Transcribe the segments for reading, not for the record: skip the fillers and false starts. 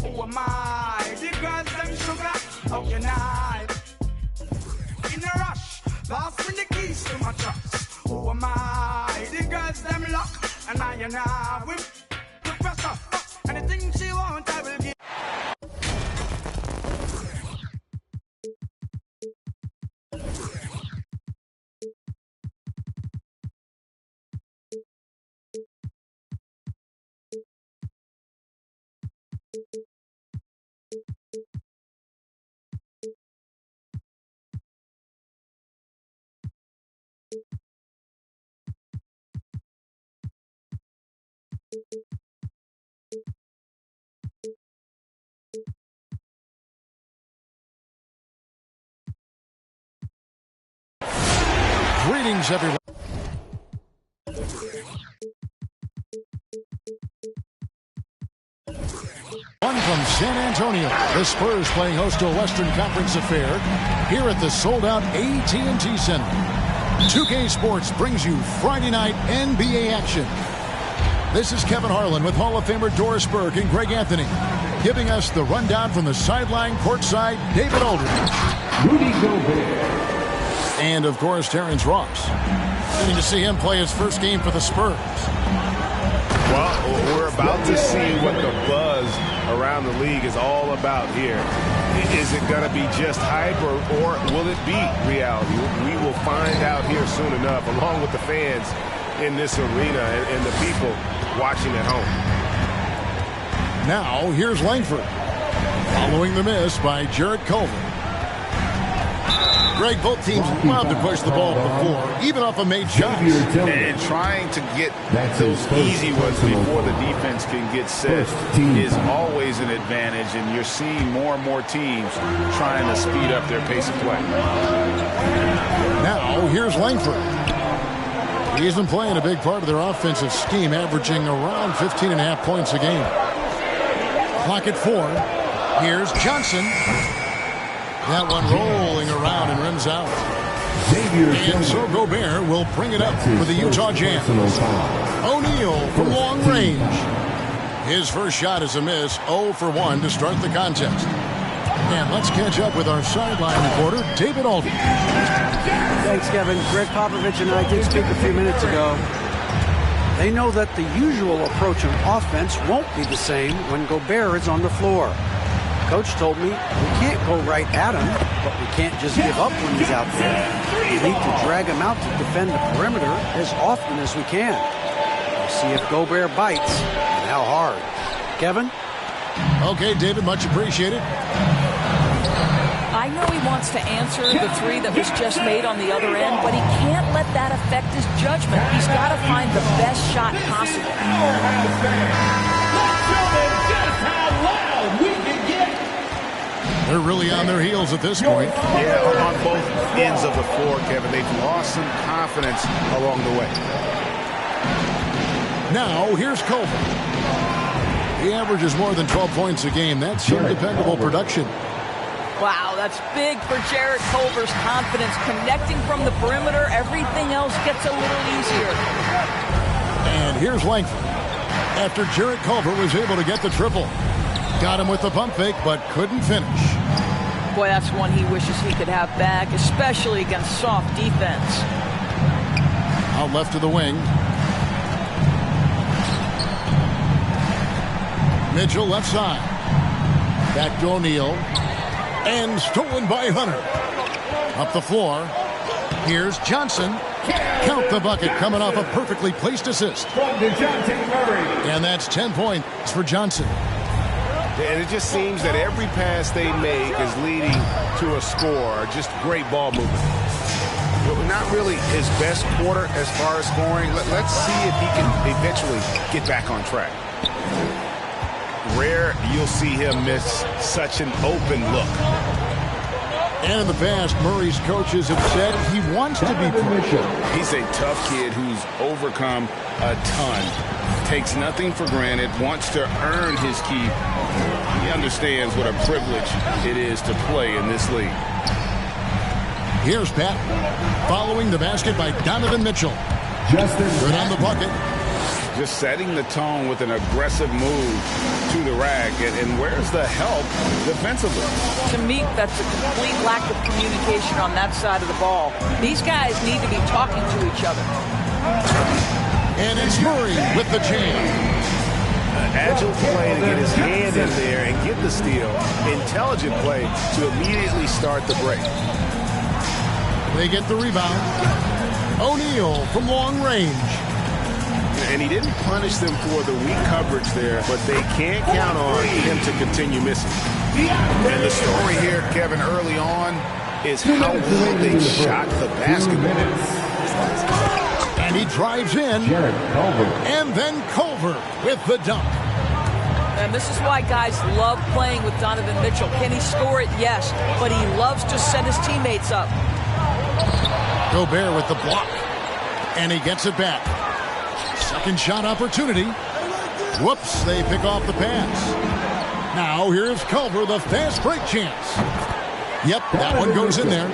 Who am I? The girls them sugar. How can I? In a rush, lost me the keys to my trust. Who am I? The girls them lock, and I with the pressure. Anything she want, I will give. Greetings, everyone. One from San Antonio. The Spurs playing host to a Western Conference affair here at the sold-out AT&T Center. 2K Sports brings you Friday night NBA action. This is Kevin Harlan with Hall of Famer Doris Burke and Greg Anthony, giving us the rundown from the sideline courtside, David Aldridge. Rudy Gobert. And, of course, Terrence Ross. Getting to see him play his first game for the Spurs. Well, we're about to see what the buzz around the league is all about here. Is it going to be just hype, or will it be reality? We will find out here soon enough, along with the fans in this arena and the people watching at home. Now, here's Langford. Following the miss by Jarrett Culver. Greg, both teams love to push the ball before, even off a made shot. And trying to get those easy ones before the defense can get set is always an advantage, and you're seeing more and more teams trying to speed up their pace of play. Now, here's Langford. He's been playing a big part of their offensive scheme, averaging around 15.5 points a game. Clock at 4. Here's Johnson. That one rolling around and rims out. And so Gobert will bring it up for the Utah Jazz. O'Neal from long range. His first shot is a miss, 0 for 1 to start the contest. And let's catch up with our sideline reporter, David Aldridge. Thanks, Kevin. Greg Popovich and I did speak a few minutes ago. They know that the usual approach of offense won't be the same when Gobert is on the floor. Coach told me we can't go right at him, but we can't just give up when he's out there. We need to drag him out to defend the perimeter as often as we can. We'll see if Gobert bites and how hard. Kevin? Okay, David, much appreciated. I know he wants to answer the three that was just made on the other end, but he can't let that affect his judgment. He's got to find the best shot possible. They're really on their heels at this point. Yeah, on both ends of the floor, Kevin. They've lost some confidence along the way. Now, here's Culver. He averages more than 12 points a game. That's some dependable production. Wow, that's big for Jarrett Culver's confidence. Connecting from the perimeter, everything else gets a little easier. And here's Langford. After Jarrett Culver was able to get the triple. Got him with the pump fake, but couldn't finish. Boy, that's one he wishes he could have back, especially against soft defense. Out left to the wing. Mitchell left side. Back to O'Neal. And stolen by Hunter. Up the floor. Here's Johnson. Count the bucket, coming off a perfectly placed assist. And that's 10 points for Johnson. And it just seems that every pass they make is leading to a score. Just great ball movement. Not really his best quarter as far as scoring. Let's see if he can eventually get back on track. Rare you'll see him miss such an open look. And in the past, Murray's coaches have said he wants to be pushed. He's a tough kid who's overcome a ton. Takes nothing for granted, wants to earn his keep. He understands what a privilege it is to play in this league. Here's Pat following the basket by Donovan Mitchell. Justin Good on the bucket. just setting the tone with an aggressive move to the rack. And where's the help defensively? To me, that's a complete lack of communication on that side of the ball. These guys need to be talking to each other. And it's Murray with the jam. Agile play to get his hand in there and get the steal. Intelligent play to immediately start the break. They get the rebound. O'Neal from long range. And he didn't punish them for the weak coverage there, but they can't count on him to continue missing. And the story here, Kevin, early on is how well they shot the basketball. And he drives in. And then Culver with the dunk. And this is why guys love playing with Donovan Mitchell. Can he score it? Yes. But he loves to set his teammates up. Gobert with the block. And he gets it back. Second shot opportunity. Whoops, they pick off the pass. Now here's Culver, the fast break chance. Yep, that one goes in there.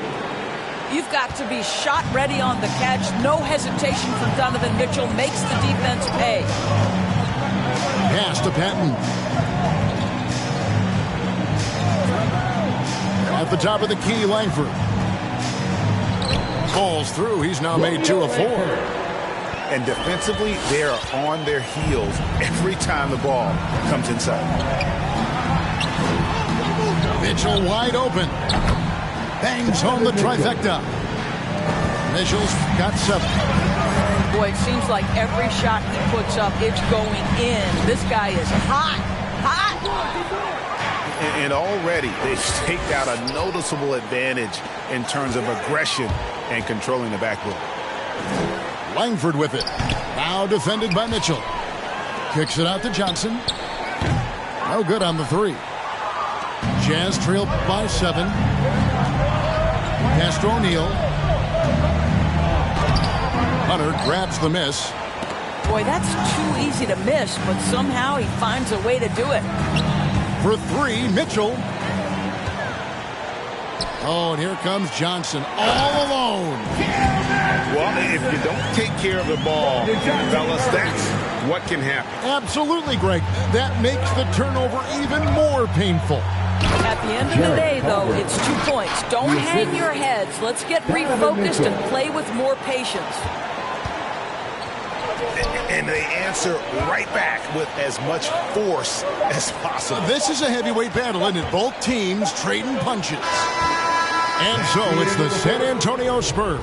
You've got to be shot ready on the catch. No hesitation from Donovan Mitchell. Makes the defense pay. Pass to Patton. At the top of the key, Langford. Falls through. He's now made 2 of 4. And defensively, they are on their heels every time the ball comes inside. Mitchell wide open. Bangs home the trifecta. Mitchell's got 7. Boy, it seems like every shot he puts up, it's going in. This guy is hot. And already they've staked out a noticeable advantage in terms of aggression and controlling the backboard. Langford with it. Now defended by Mitchell. Kicks it out to Johnson. No good on the 3. Jazz trailed by 7. Pass to O'Neal. Hunter grabs the miss. Boy, that's too easy to miss, but somehow he finds a way to do it. For 3, Mitchell. Oh, and here comes Johnson all alone. Well, if you don't take care of the ball, fellas, that's what can happen. Absolutely, Greg. That makes the turnover even more painful. At the end of the day, though, it's 2 points. Don't hang your heads. Let's get refocused and play with more patience. And they answer right back with as much force as possible. This is a heavyweight battle, isn't it? Both teams trading punches. And so it's the San Antonio Spurs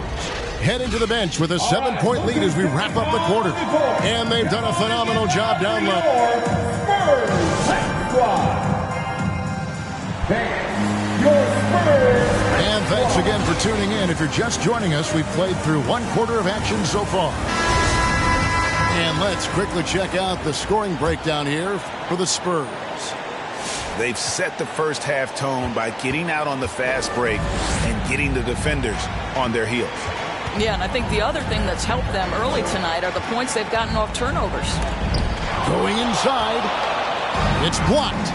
heading to the bench with a 7-point lead as we wrap up the quarter. And they've done a phenomenal job down low. And thanks again for tuning in. If you're just joining us, we've played through 1 quarter of action so far. And let's quickly check out the scoring breakdown here for the Spurs. They've set the first half tone by getting out on the fast break and getting the defenders on their heels. Yeah, and I think the other thing that's helped them early tonight are the points they've gotten off turnovers. Going inside. It's blocked.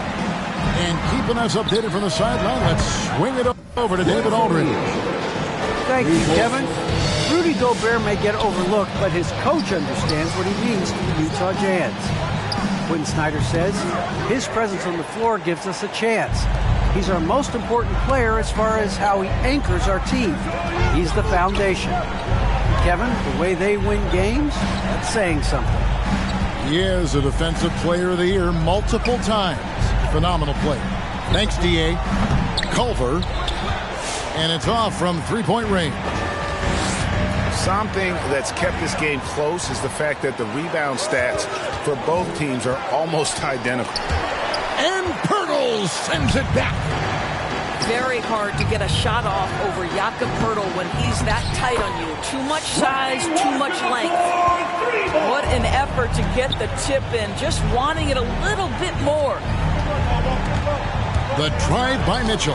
And keeping us updated from the sideline, let's swing it over to David Aldridge. Thank you, Kevin. Rudy Gobert may get overlooked, but his coach understands what he means to the Utah Jazz. Quinn Snyder says, his presence on the floor gives us a chance. He's our most important player as far as how he anchors our team. He's the foundation. Kevin, the way they win games, that's saying something. He is a Defensive Player of the Year multiple times. Phenomenal player. Thanks, D.A. Culver. And it's off from 3-point range. Something that's kept this game close is the fact that the rebound stats for both teams are almost identical. And Pirtle sends it back. Very hard to get a shot off over Jakob Pirtle when he's that tight on you. Too much size, too much length. What an effort to get the tip in, just wanting it a little bit more. The drive by Mitchell.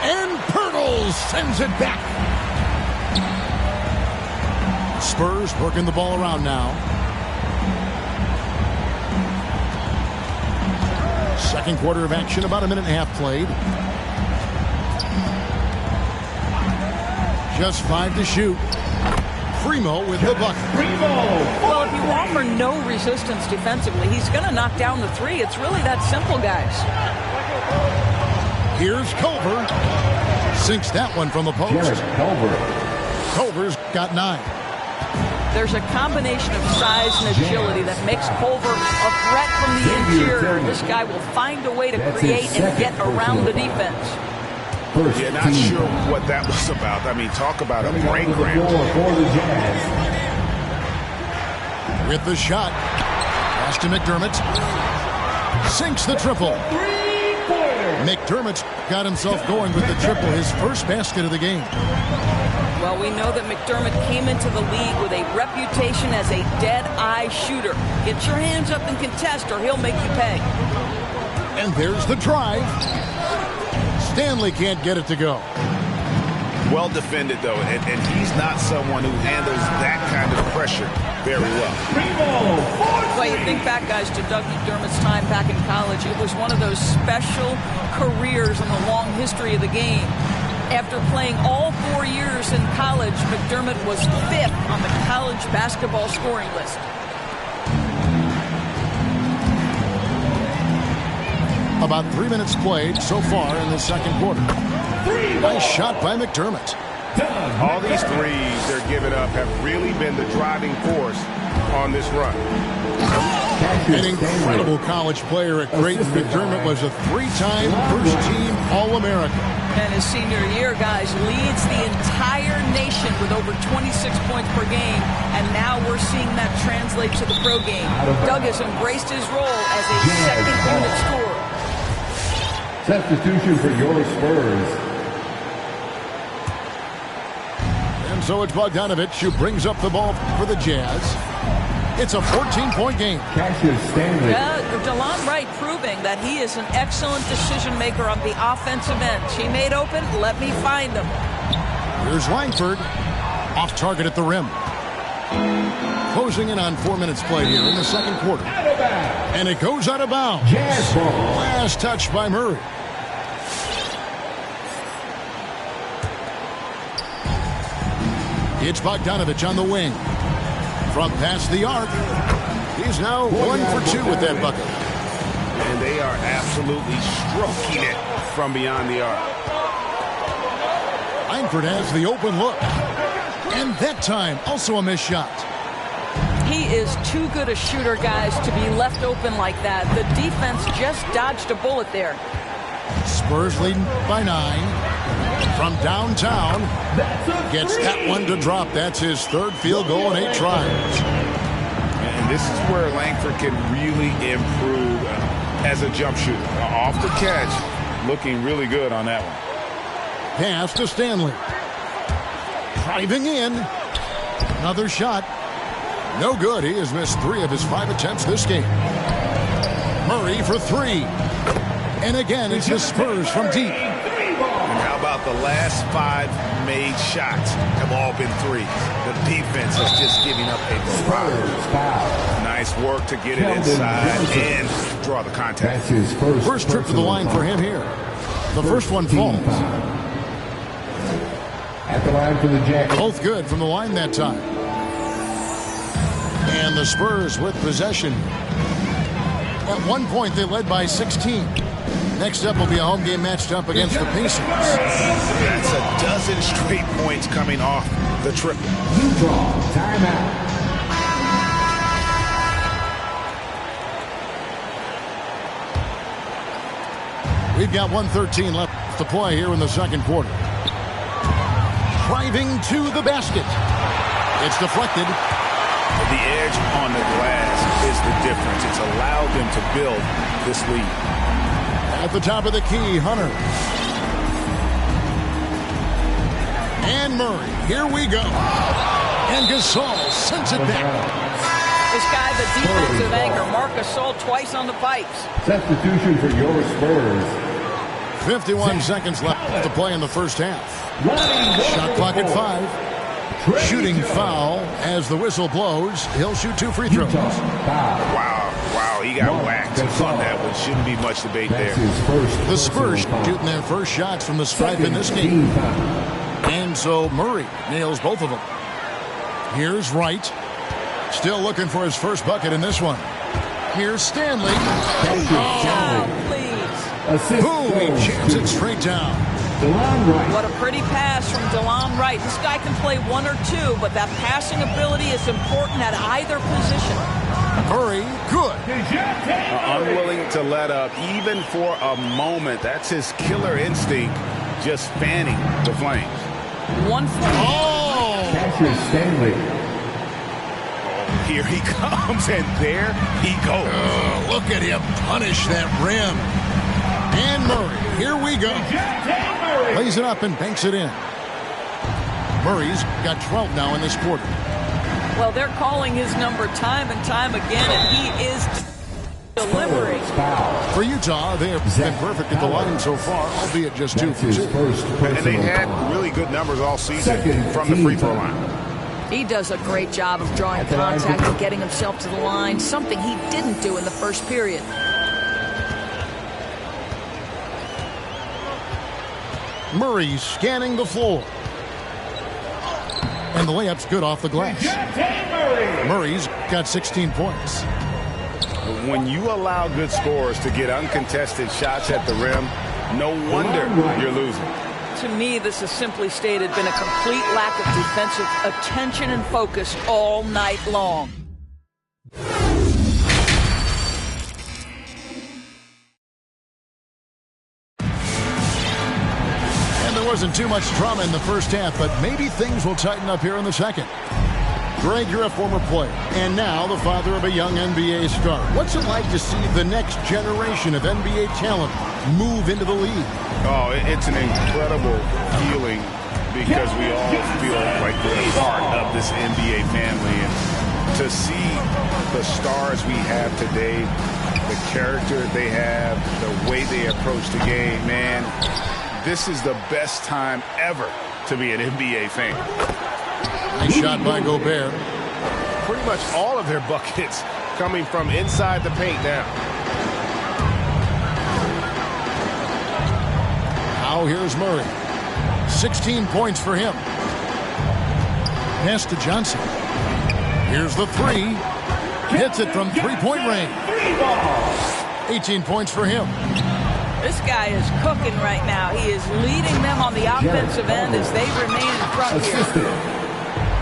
And Pirtle sends it back. Spurs working the ball around now. Second quarter of action, about a minute and a half played. Just 5 to shoot. Primo with the bucket. Well, if you offer no resistance defensively, he's going to knock down the three. It's really that simple, guys. Here's Culver. Sinks that one from the post. Culver's got 9. There's a combination of size and agility that makes Culver a threat from the interior. This guy will find a way to create and get around the defense. Yeah, not sure what that was about. I mean, talk about a brain cramp. With the shot. Pass to McDermott. Sinks the triple. McDermott's got himself going with the triple, his first basket of the game. Well, we know that McDermott came into the league with a reputation as a dead-eye shooter. Get your hands up and contest, or he'll make you pay. And there's the drive. Stanley can't get it to go. Well defended, though, and he's not someone who handles that kind of pressure very well. Well, you think back, guys, to Doug McDermott's time back in college. It was one of those special careers in the long history of the game. After playing all 4 years in college, McDermott was 5th on the college basketball scoring list. About 3 minutes played so far in the second quarter. Nice shot by McDermott. All these threes they're giving up have really been the driving force on this run. An incredible college player at Creighton. McDermott was a 3-time first-team All-American. And his senior year, guys, leads the entire nation with over 26 points per game. And now we're seeing that translate to the pro game. Doug has embraced his role as a second-unit scorer. Substitution for your Spurs. And so it's Bogdanovich who brings up the ball for the Jazz. It's a 14-point game. Cassius Stanley. DeLon Wright proving that he is an excellent decision-maker on the offensive end. He made open, let me find him. Here's Langford. Off target at the rim. Closing in on 4 minutes played here in the second quarter. And it goes out of bounds. Jazz ball. Last touch by Murray. It's Bogdanovich on the wing. From past the arc, he's now 1 for 2 with that bucket. And they are absolutely stroking it from beyond the arc. Langford has the open look. And that time, also a missed shot. He is too good a shooter, guys, to be left open like that. The defense just dodged a bullet there. Spurs leading by 9. From downtown, gets that one to drop. That's his third field goal in 8 tries. And this is where Langford can really improve as a jump shooter. Off the catch, looking really good on that one. Pass to Stanley. Driving in. Another shot. No good. He has missed 3 of his 5 attempts this game. Murray for 3. And again, it's the Spurs from deep. And how about the last 5 made shots have all been threes? The defense is just giving up a foul. Nice work to get it inside and draw the contact. First trip to the line for him here. The first one falls. At the line for the Jazz. Both good from the line that time. And the Spurs with possession. At one point, they led by 16. Next up will be a home game matched up against the Pacers. That's a dozen straight points coming off the triple. Utah, timeout. We've got 1:13 left to play here in the second quarter. Driving to the basket. It's deflected. The edge on the glass is the difference. It's allowed them to build this lead. At the top of the key, Hunter. And Murray. Here we go. And Gasol sends it back. This guy, the defensive anchor, Marc Gasol twice on the pipes. Substitution for your Spurs. 51 seconds left to play in the first half. Shot clock at 5. Shooting foul as the whistle blows. He'll shoot 2 free throws. Wow, he got whacked on that one. Shouldn't be much debate there. The Spurs shooting their first shots from the stripe in this game. And so Murray nails both of them. Here's Wright. Still looking for his first bucket in this one. Here's Stanley. Please. Boom, he jams it straight down. What a pretty pass from DeLon Wright. This guy can play one or two, but that passing ability is important at either position. Murray, good. Unwilling to let up even for a moment. That's his killer instinct, just fanning the flames. 140. Oh! Catcher Stanley. Here he comes, and there he goes. Look at him punish that rim. And Murray, here we go. Lays it up and banks it in. Murray's got 12 now in this quarter. Well, they're calling his number time and time again, and he is delivering. For Utah, they have been perfect at the line so far, albeit just 2 for 2. And they had really good numbers all season from the free throw line. He does a great job of drawing contact and getting himself to the line, something he didn't do in the first period. Murray scanning the floor. And the layup's good off the glass. Murray's got 16 points. When you allow good scorers to get uncontested shots at the rim, no wonder you're losing. To me, this has simply stated been a complete lack of defensive attention and focus all night long. Wasn't too much drama in the first half, but maybe things will tighten up here in the second. Greg, you're a former player, and now the father of a young NBA star. What's it like to see the next generation of NBA talent move into the league? Oh, it's an incredible feeling because we all feel like we're a part of this NBA family. And to see the stars we have today, the character they have, the way they approach the game, man, this is the best time ever to be an NBA fan. Nice shot by Gobert. Pretty much all of their buckets coming from inside the paint now. Now here's Murray. 16 points for him. Pass to Johnson. Here's the three. Hits it from three-point range. 18 points for him. This guy is cooking right now. He is leading them on the offensive end as they remain in front here.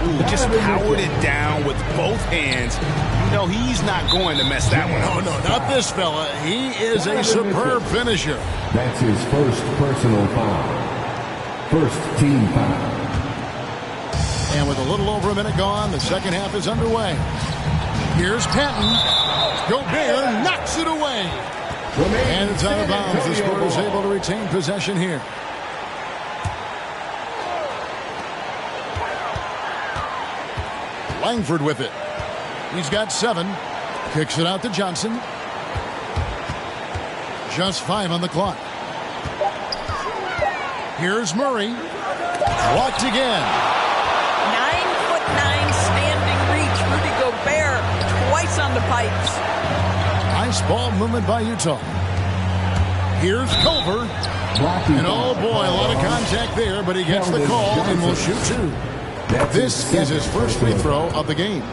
Ooh, just powered it down with both hands. You know he's not going to mess that one up. No, not this fella. He is a superb finisher. That's his first personal foul. First team foul. And with a little over a minute gone, the second half is underway. Here's Patton. Gobert knocks it away. And it's out of bounds. The Spurs is able to retain possession here. Langford with it. He's got 7. Kicks it out to Johnson. Just 5 on the clock. Here's Murray. Blocked again. 9'9" standing reach. Rudy Gobert twice on the pipes. Nice ball movement by Utah. Here's Culver. And oh boy, a lot of contact there, but he gets the call and will shoot 2. This is his first free throw of the game.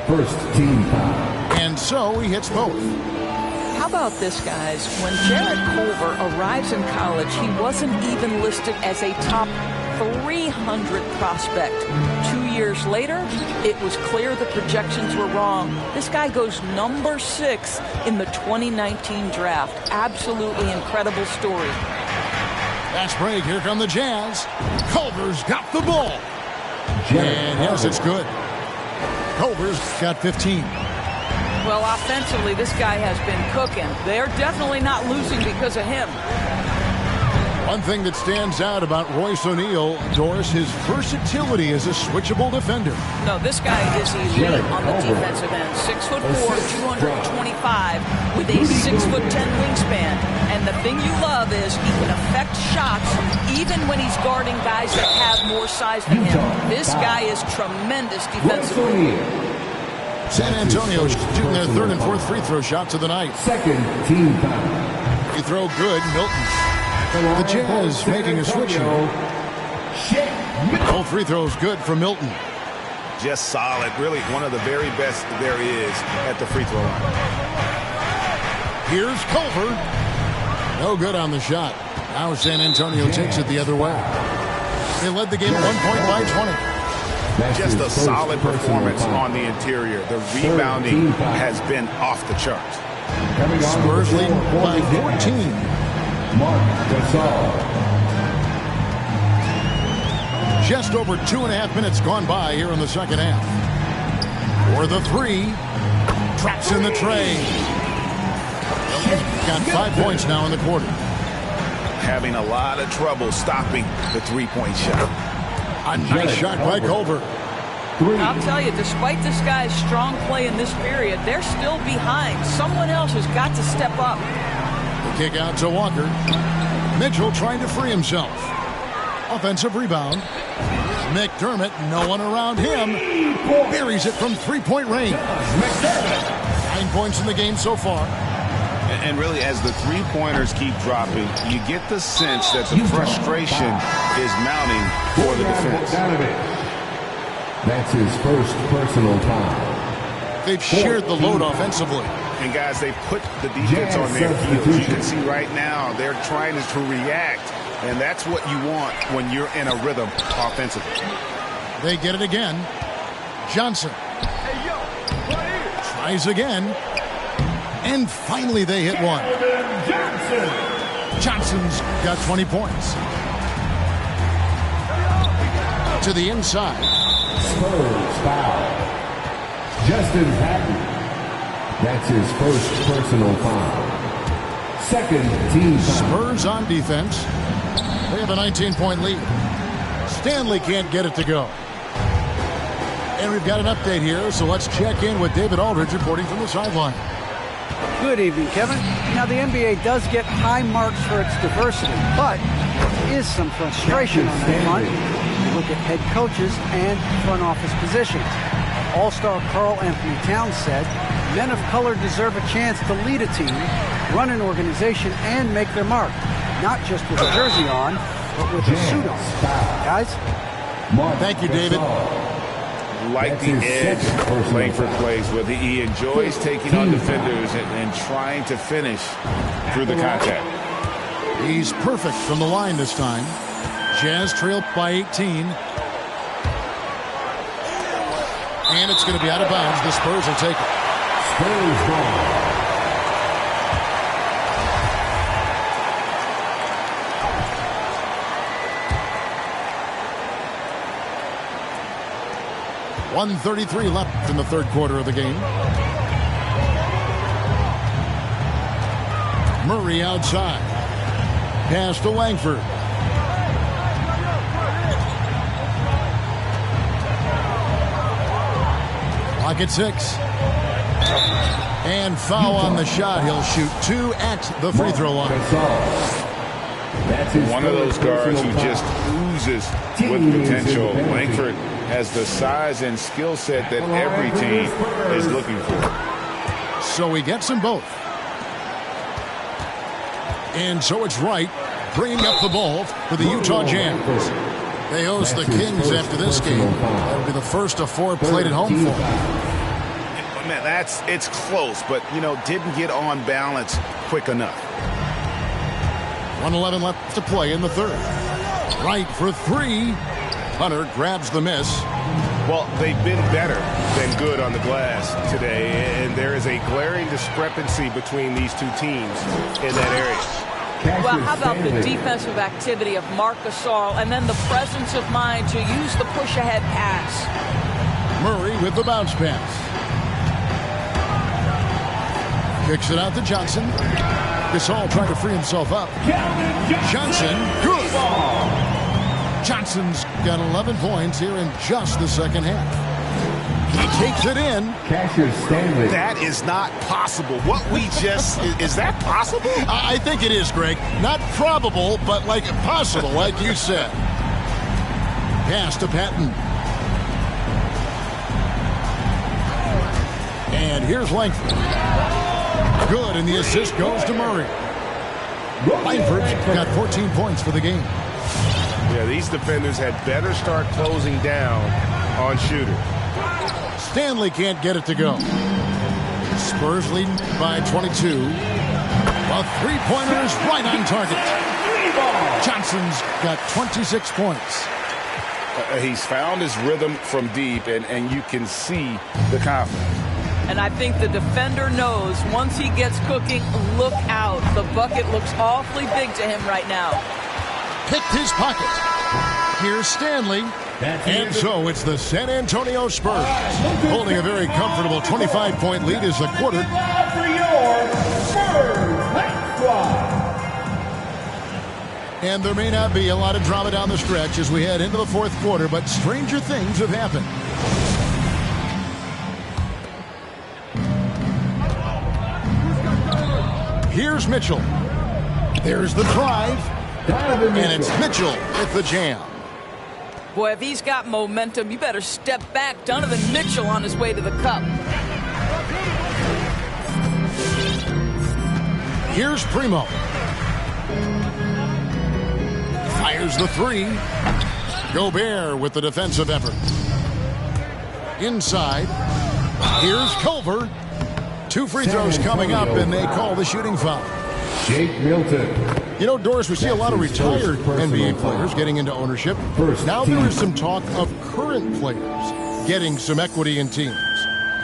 First team foul. And so he hits both. How about this, guys? When Jarrett Culver arrives in college, he wasn't even listed as a top 300 prospect. 2 years later, it was clear the projections were wrong. This guy goes number 6 in the 2019 draft. Absolutely incredible story. Fast break. Here come the Jazz. Culver's got the ball. And yes, it's good. Culver's got 15. Well, offensively, this guy has been cooking. They're definitely not losing because of him. One thing that stands out about Royce O'Neal, Doris, his versatility as a switchable defender. No, this guy is elite on the defensive end. 6'4", 225, with a 6'10" wingspan. And the thing you love is he can affect shots even when he's guarding guys that have more size than him. This guy is tremendous defensively. San Antonio shooting their 3rd and 4th free throw shots of the night. Second team foul. Free throw good, Milton. The Jazz making a switch here. All free throws good for Milton. just solid. Really one of the very best there is at the free throw line. Here's Culver. No good on the shot. Now San Antonio takes it the other way. They led the game at 1 point by 20. Just a solid performance on the interior. The rebounding has been off the charts. Spurs lead by 14. Mark Gasol. Just over 2.5 minutes gone by here in the second half. For the three. Traps in the tray. Got 5 points now in the quarter. Having a lot of trouble stopping the three-point shot. A nice shot by Culver. I'll tell you, despite this guy's strong play in this period, they're still behind. Someone else has got to step up. The kick out to Walker. Mitchell trying to free himself. Offensive rebound. McDermott, no one around him. Buries it from three-point range. 9 points in the game so far. And really, as the three-pointers keep dropping, you get the sense that the frustration is mounting for the defense. That's his first personal foul. They've shared the load offensively. And guys, they've put the defense on their heels. You can see right now they're trying to react, and that's what you want when you're in a rhythm offensively. They get it again. Johnson tries again. And finally they hit one. Johnson's got 20 points. To the inside. Spurs foul. Justin Patton. That's his first personal foul. Second team foul. Spurs on defense. They have a 19-point lead. Stanley can't get it to go. And we've got an update here, so let's check in with David Aldridge reporting from the sideline. Good evening, Kevin. Now, the NBA does get high marks for its diversity, but there is some frustration on that front. You look at head coaches and front office positions. All-star Karl Anthony Towns said, men of color deserve a chance to lead a team, run an organization, and make their mark. Not just with a jersey on, but with a suit on. Guys? Thank you, David. Like the edge Langford plays with. He enjoys taking on defenders and trying to finish through the contact. He's perfect from the line this time. Jazz trailed by 18. And it's going to be out of bounds. The Spurs will take it. Spurs ball. 1:33 left in the third quarter of the game. Murray outside. Pass to Langford. Clock at 6. And foul on the shot. He'll shoot 2 at the free throw line. One of those guards who just oozes with potential. Langford has the size and skill set that every team is looking for. So he gets them both. And so it's Wright bringing up the ball for the Utah Jazz. They host the Kings after this game. That'll be the first of 4 played at home for them. Man, it's close, but, didn't get on balance quick enough. 1:11 left to play in the third. Wright for 3. Hunter grabs the miss. Well, they've been better than good on the glass today, and there is a glaring discrepancy between these two teams in that area. Well, how about the defensive activity of Marc Gasol and then the presence of mind to use the push-ahead pass? Murray with the bounce pass. Kicks it out to Johnson. Gasol trying to free himself up. Johnson, good. Johnson's got 11 points here in just the second half. He takes it in. Cassius Stanley. That is not possible. What we just... is that possible? I think it is, Greg. Not probable, but possible, like you said. Pass to Patton. And here's Langford. Good, and the assist goes to Murray. Langford's got 14 points for the game. Yeah, these defenders had better start closing down on shooters. Stanley can't get it to go. Spurs lead by 22. A three-pointer is right on target. Johnson's got 26 points. He's found his rhythm from deep, and you can see the confidence. And I think the defender knows once he gets cooking, look out. The bucket looks awfully big to him right now. Picked his pocket. Here's Stanley. And so it's the San Antonio Spurs holding a very comfortable 25-point lead as the quarter. And there may not be a lot of drama down the stretch as we head into the fourth quarter, but stranger things have happened. Here's Mitchell. There's the drive. And it's Mitchell with the jam. Boy, if he's got momentum, you better step back. Donovan Mitchell on his way to the cup. Here's Primo. Fires the three. Gobert with the defensive effort. Inside. Here's Culver. 2 free throws coming up, and they call the shooting foul. Jake Milton. You know, Doris, we see a lot of retired NBA players getting into ownership. Now there is some talk of current players getting some equity in teams.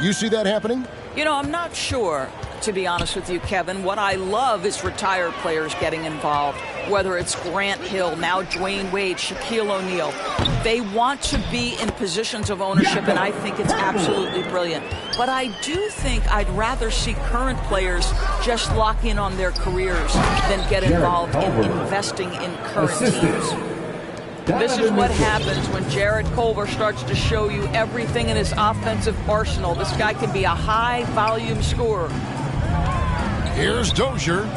You see that happening? You know, I'm not sure, to be honest with you, Kevin. What I love is retired players getting involved, whether it's Grant Hill, now Dwayne Wade, Shaquille O'Neal. They want to be in positions of ownership, and I think it's absolutely brilliant. But I do think I'd rather see current players just lock in on their careers than get involved in investing in current teams. This is what happens when Jared Culver starts to show you everything in his offensive arsenal. This guy can be a high-volume scorer. Here's Dozier.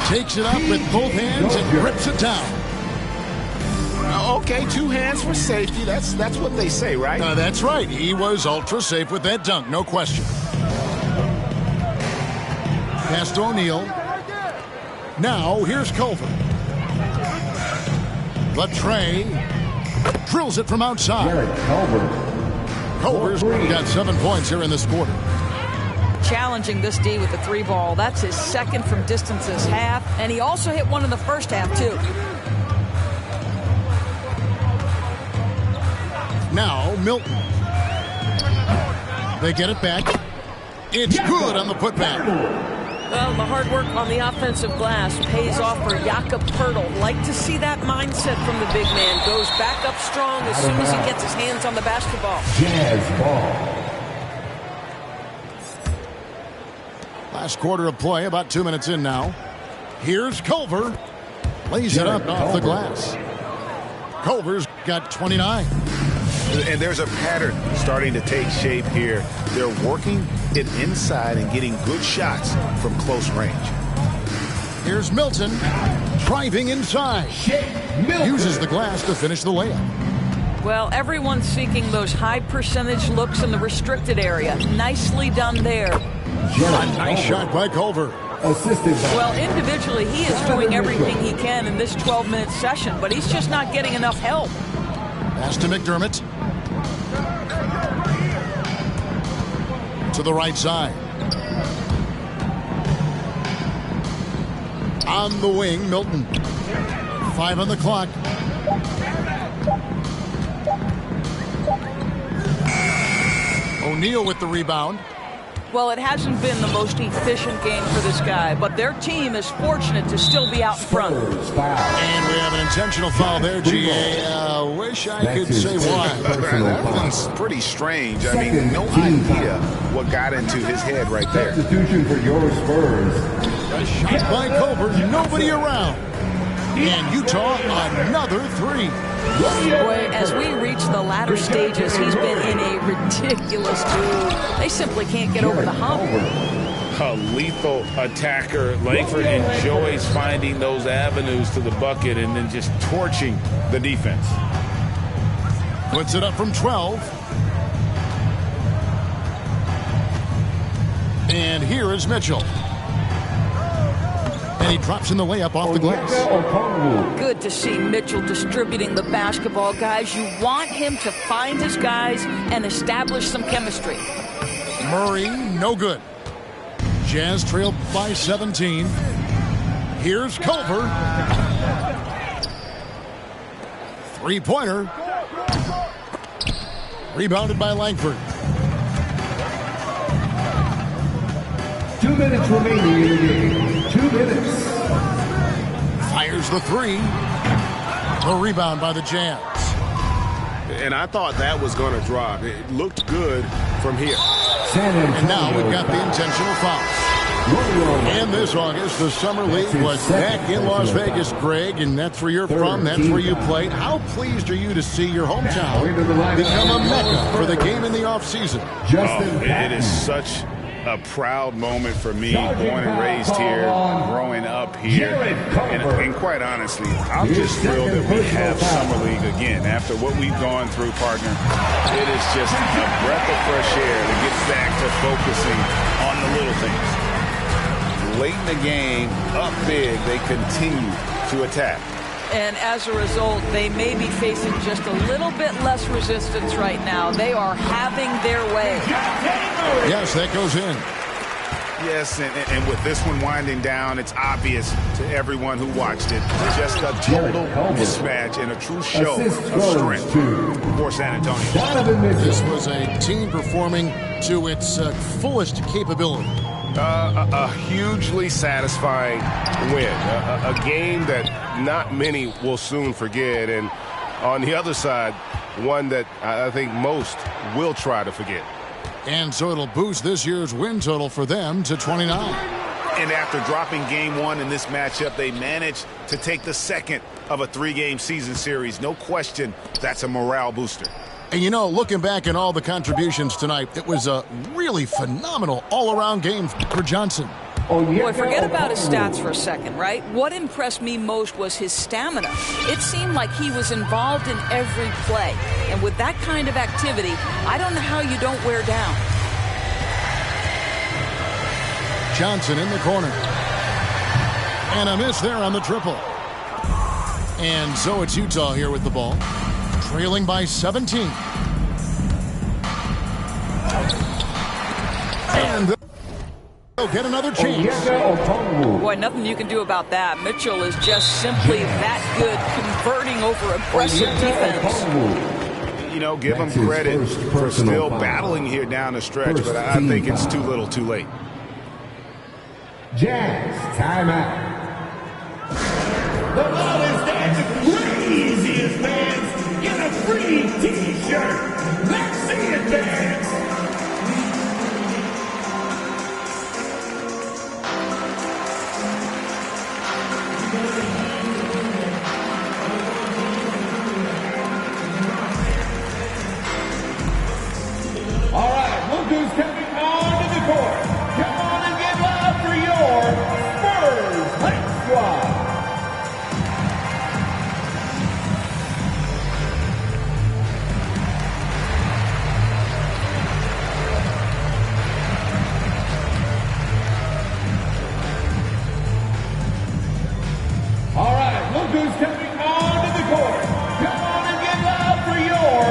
Takes it up with both hands and grips it down. Okay, 2 hands for safety. That's what they say, right? That's right. He was ultra safe with that dunk, no question. Pass to O'Neal. Now, here's Culver. Latrey drills it from outside. Culver's got 7 points here in this quarter. Challenging this D with the 3 ball. That's his second from distance this half, and he also hit one in the first half, too. Now, Milton. They get it back. It's good on the putback. Well, the hard work on the offensive glass pays off for Jakob Poeltl. Like to see that mindset from the big man. Goes back up strong as soon as he gets his hands on the basketball. Jazz ball. Last quarter of play, about 2 minutes in now. Here's Culver. Lays it up off the glass. Culver's got 29. And there's a pattern starting to take shape here. They're working it inside and getting good shots from close range. Here's Milton. Driving inside. Uses the glass to finish the layup. Well, everyone's seeking those high percentage looks in the restricted area. Nicely done there. A nice shot by Culver. Assisted by. Well, individually, he is doing everything he can in this 12-minute session, but he's just not getting enough help. Pass to McDermott. To the right side. On the wing, Milton. 5 on the clock. O'Neal with the rebound. Well, it hasn't been the most efficient game for this guy, but their team is fortunate to still be out in front. And we have an intentional foul there, GA. Wish I could say why. That one's pretty strange. I mean, no idea what got into his head right there. Substitution for your Spurs. A shot by Culver, nobody around. And Utah, another 3. Boy, as we reach the latter stages, he's been in a ridiculous mood. They simply can't get over the hump. A lethal attacker. Langford enjoys finding those avenues to the bucket and then just torching the defense. Puts it up from 12. And here is Mitchell. And he drops in the layup off the glass. Good to see Mitchell distributing the basketball, guys. You want him to find his guys and establish some chemistry. Murray, no good. Jazz trailed by 17. Here's Culver. Three-pointer. Rebounded by Langford. 2 minutes remaining in the game. 2 minutes. Fires the three. The rebound by the Jazz. And I thought that was going to drop. It looked good from here. And now we've got the intentional foul. And this August, the Summer League was back in Las Vegas, Greg, and that's where you're from, that's where you played. How pleased are you to see your hometown become a mecca for the game in the offseason? It is such a proud moment for me, born and raised here, growing up here. And quite honestly, I'm just thrilled that we have Summer League again. After what we've gone through, partner, it is just a breath of fresh air to get back to focusing on the little things. Late in the game, up big, they continue to attack. And as a result, they may be facing just a little bit less resistance right now. They are having their way. Yes, that goes in. Yes, and with this one winding down, it's obvious to everyone who watched it. Just a total mismatch and a true show of strength for San Antonio. This was a team performing to its fullest capability. A hugely satisfying win. A game that not many will soon forget. And on the other side, one that I think most will try to forget. And so it'll boost this year's win total for them to 29. And after dropping game one in this matchup, they managed to take the second of a 3-game season series. No question, that's a morale booster. And you know, looking back at all the contributions tonight, it was a really phenomenal all-around game for Johnson. Boy, forget about his stats for a second, right? What impressed me most was his stamina. It seemed like he was involved in every play. And with that kind of activity, I don't know how you don't wear down. Johnson in the corner. And a miss there on the triple. And so it's Utah here with the ball. Trailing by 17. And they'll get another chance. Boy, nothing you can do about that. Mitchell is just simply that good, converting over aggressive defense. You know, give him credit for still battling here down the stretch, but I think it's too little too late. Jazz, timeout. The ball is dancing craziest dance in a free t-shirt. Let's see it dance. All right, look who's coming onto the court. Come on and get loud for your Spurs Hype Squad. All right, look who's coming onto the court. Come on and get loud for your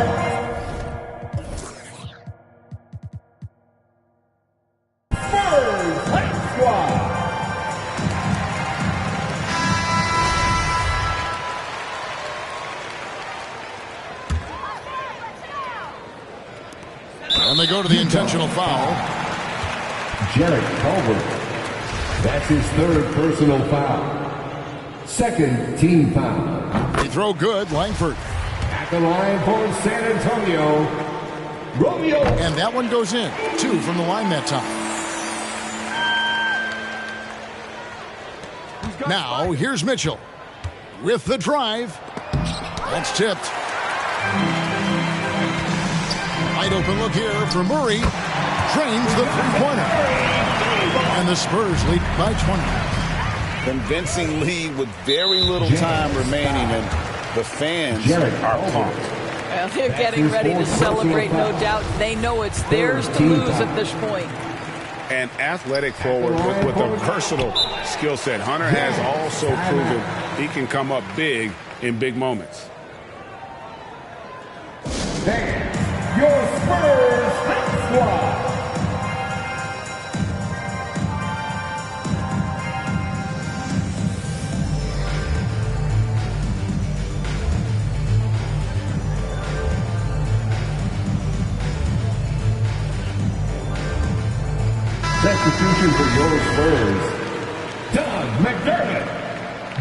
Spurs Hype Squad. And they go to the intentional foul. Jarrett Culver. That's his third personal foul. Second team foul. They throw good, Langford. At the line for San Antonio, Romeo. And that one goes in. 2 from the line that time. Now, here's Mitchell with the drive. That's tipped. Wide open look here for Murray. Drains the three-pointer. And the Spurs lead by 20. Convincing lead with very little time remaining, and the fans are pumped. Well, they're getting ready to celebrate, no doubt. They know it's theirs to lose at this point. an athletic forward with a versatile skill set. Hunter has also proven he can come up big in big moments. Then, your Spurs Hot Squad. Substitution for your Spurs, Doug McDermott,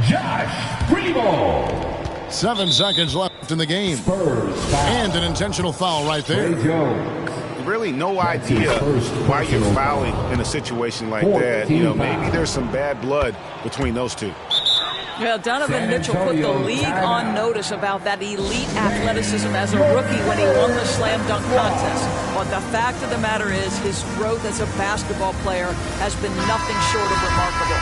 Josh Primo. 7 seconds left in the game. Spurs foul. And an intentional foul right there. Trey Jones. Really no idea why you're fouling in a situation like that. You know, maybe there's some bad blood between those two. Yeah, Donovan Mitchell put the league on notice about that elite athleticism as a rookie when he won the slam dunk contest. But the fact of the matter is his growth as a basketball player has been nothing short of remarkable.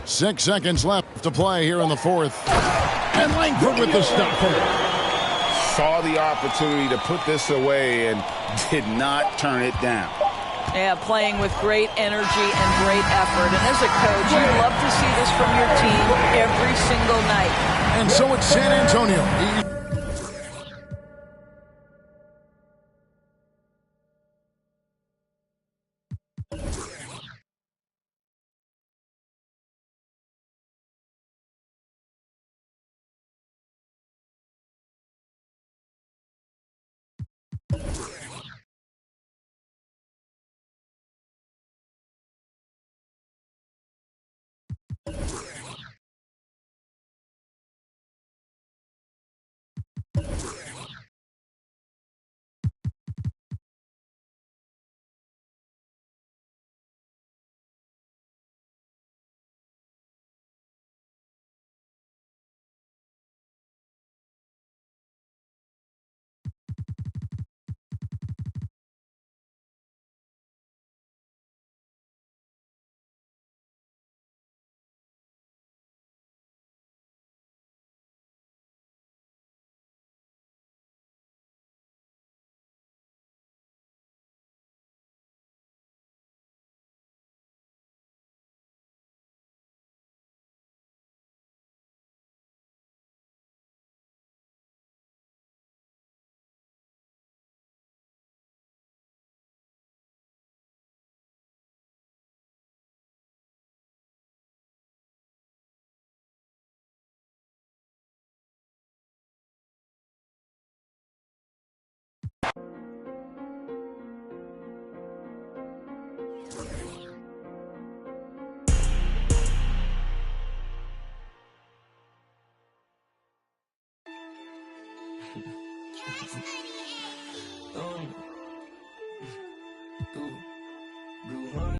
6 seconds left to play here in the fourth. And Langford with the stop. Saw the opportunity to put this away and did not turn it down. Yeah, playing with great energy and great effort. And as a coach, you love to see this from your team every single night. And so it's San Antonio. Ooh.